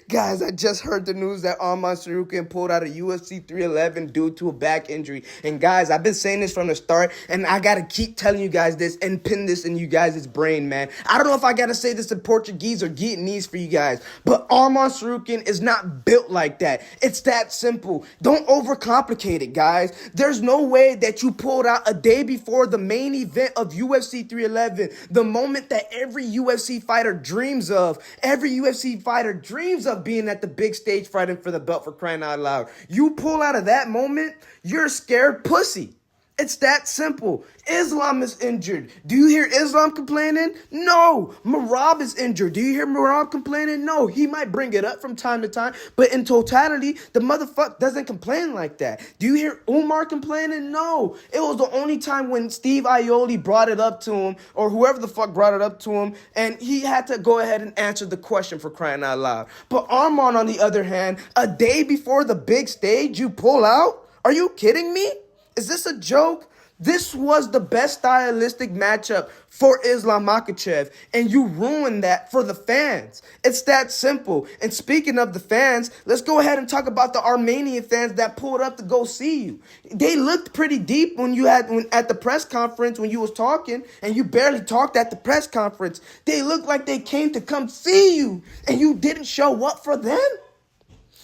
Guys, I just heard the news that Arman Tsarukyan pulled out of UFC 311 due to a back injury. And guys, I've been saying this from the start, and I gotta keep telling you guys this and pin this in you guys' brain, man. I don't know if I gotta say this in Portuguese or Guyanese for you guys, but Arman Tsarukyan is not built like that. It's that simple. Don't overcomplicate it, guys. There's no way that you pulled out a day before the main event of UFC 311, the moment that every UFC fighter dreams of. Every UFC fighter dreams of being at the big stage fighting for the belt, for crying out loud. You pull out of that moment, you're a scared pussy. It's that simple. Islam is injured. Do you hear Islam complaining? No. Marab is injured. Do you hear Marab complaining? No. He might bring it up from time to time, but in totality, the motherfucker doesn't complain like that. Do you hear Umar complaining? No. It was the only time when Steve Aioli brought it up to him, or whoever the fuck brought it up to him, and he had to go ahead and answer the question, for crying out loud. But Arman, on the other hand, a day before the big stage, you pull out? Are you kidding me? Is this a joke? This was the best stylistic matchup for Islam Makhachev, and you ruined that for the fans. It's that simple. And speaking of the fans, let's go ahead and talk about the Armenian fans that pulled up to go see you. They looked pretty deep at the press conference when you was talking, and you barely talked at the press conference. They looked like they came to come see you, and you didn't show up for them.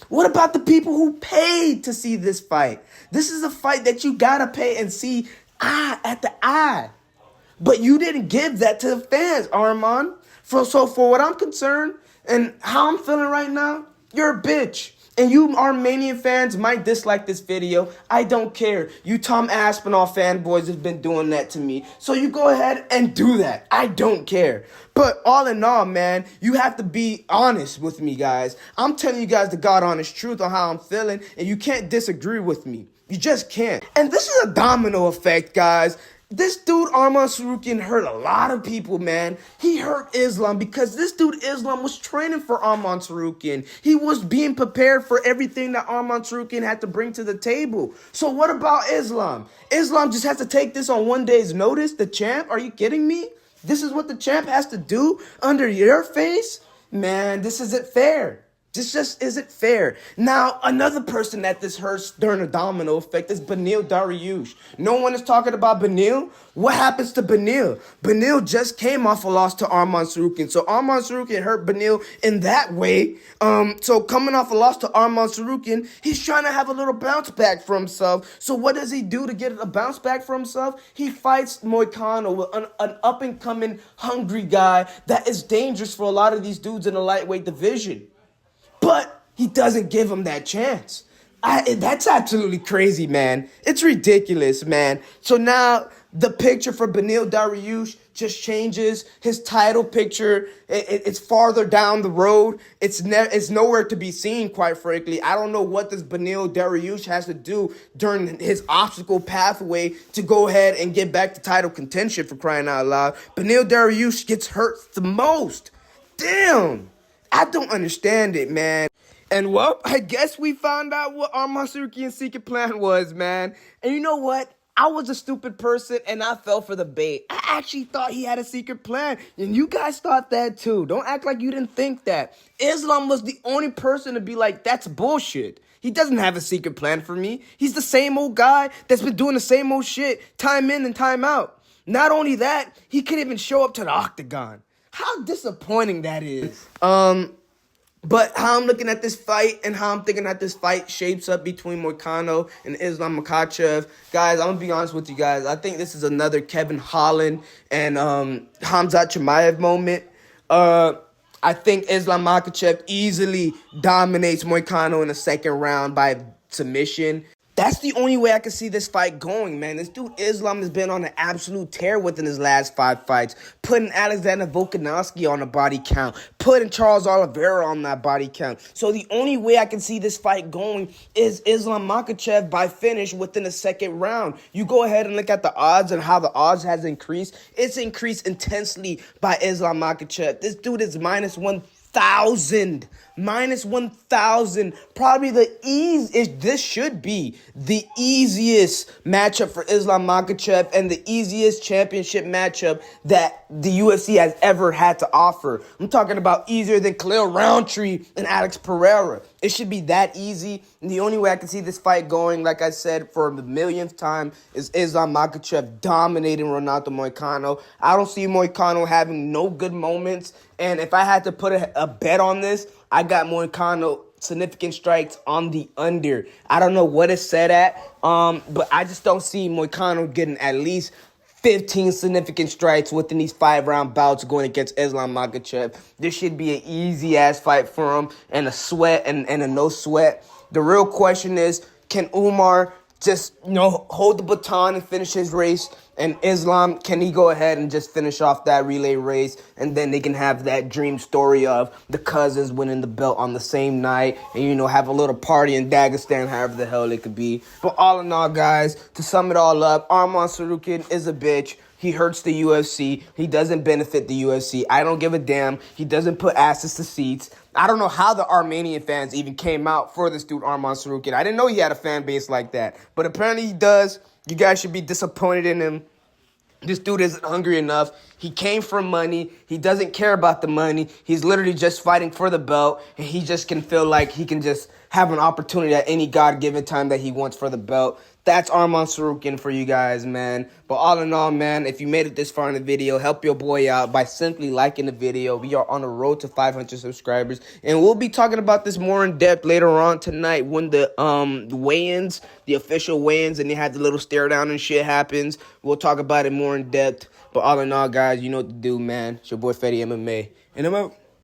What about the people who paid to see this fight? This is a fight that you gotta pay and see eye at the eye. But you didn't give that to the fans, Arman. So for what I'm concerned and how I'm feeling right now, you're a bitch. And you Armenian fans might dislike this video. I don't care. You Tom Aspinall fanboys have been doing that to me. So you go ahead and do that. I don't care. But all in all, man, you have to be honest with me, guys. I'm telling you guys the God honest truth on how I'm feeling, and you can't disagree with me. You just can't. And this is a domino effect, guys. This dude, Arman Tsarukyan, hurt a lot of people, man. He hurt Islam because this dude, Islam, was training for Arman Tsarukyan. He was being prepared for everything that Arman Tsarukyan had to bring to the table. So what about Islam? Islam just has to take this on one day's notice? The champ? Are you kidding me? This is what the champ has to do under your face? Man, this isn't fair. This just isn't fair. Now, another person that this hurts during a domino effect is Beneil Dariush. No one is talking about Beneil. What happens to Beneil? Beneil just came off a loss to Arman Tsarukyan. So Arman Tsarukyan hurt Beneil in that way. So coming off a loss to Arman Tsarukyan, he's trying to have a little bounce back for himself. So what does he do to get a bounce back for himself? He fights Moicano, an up-and-coming hungry guy that is dangerous for a lot of these dudes in the lightweight division. But he doesn't give him that chance. That's absolutely crazy, man. It's ridiculous, man. So now the picture for Beneil Dariush just changes. His title picture, it's farther down the road. It's nowhere to be seen, quite frankly. I don't know what this Beneil Dariush has to do during his obstacle pathway to go ahead and get back to title contention, for crying out loud. Beneil Dariush gets hurt the most. Damn. I don't understand it, man. And well, I guess we found out what Arman Tsarukyan's secret plan was, man. And you know what? I was a stupid person and I fell for the bait. I actually thought he had a secret plan. And you guys thought that too. Don't act like you didn't think that. Islam was the only person to be like, that's bullshit. He doesn't have a secret plan for me. He's the same old guy that's been doing the same old shit time in and time out. Not only that, he couldn't even show up to the octagon. How disappointing that is. But how I'm looking at this fight and how I'm thinking that this fight shapes up between Moicano and Islam Makhachev. Guys, I'm going to be honest with you guys. I think this is another Kevin Holland and Khamzat Chimaev moment. I think Islam Makhachev easily dominates Moicano in the second round by submission. That's the only way I can see this fight going, man. This dude Islam has been on an absolute tear within his last 5 fights. Putting Alexander Volkanovski on a body count. Putting Charles Oliveira on that body count. So the only way I can see this fight going is Islam Makhachev by finish within the second round. You go ahead and look at the odds and how the odds has increased. It's increased intensely by Islam Makhachev. This dude is minus 1 1,000. Minus 1,000. Probably this should be the easiest matchup for Islam Makhachev and the easiest championship matchup that the UFC has ever had to offer. I'm talking about easier than Khalil Roundtree and Alex Pereira. It should be that easy. And the only way I can see this fight going, like I said, for the millionth time, is Islam Makhachev dominating Renato Moicano. I don't see Moicano having no good moments. And if I had to put a bet on this, I got Moicano significant strikes on the under. I don't know what it's set at, but I just don't see Moicano getting at least 15 significant strikes within these 5-round bouts going against Islam Makhachev. This should be an easy-ass fight for him and a no sweat. The real question is, can Umar just, hold the baton and finish his race? And Islam, can he go ahead and just finish off that relay race? And then they can have that dream story of the cousins winning the belt on the same night. And, have a little party in Dagestan, however the hell it could be. But all in all, guys, to sum it all up, Arman Tsarukyan is a bitch. He hurts the UFC. He doesn't benefit the UFC. I don't give a damn. He doesn't put asses to seats. I don't know how the Armenian fans even came out for this dude, Arman Tsarukyan. I didn't know he had a fan base like that. But apparently he does. You guys should be disappointed in him. This dude isn't hungry enough. He came for money. He doesn't care about the money. He's literally just fighting for the belt. And he just can feel like he can just have an opportunity at any God-given time that he wants for the belt. That's Arman Tsarukyan for you guys, man. But all in all, man, if you made it this far in the video, help your boy out by simply liking the video. We are on the road to 500 subscribers. And we'll be talking about this more in depth later on tonight when the weigh-ins, the official weigh-ins, and they had the little stare down and shit happens. We'll talk about it more in depth. But all in all, guys, you know what to do, man. It's your boy Fetty MMA. And I'm out.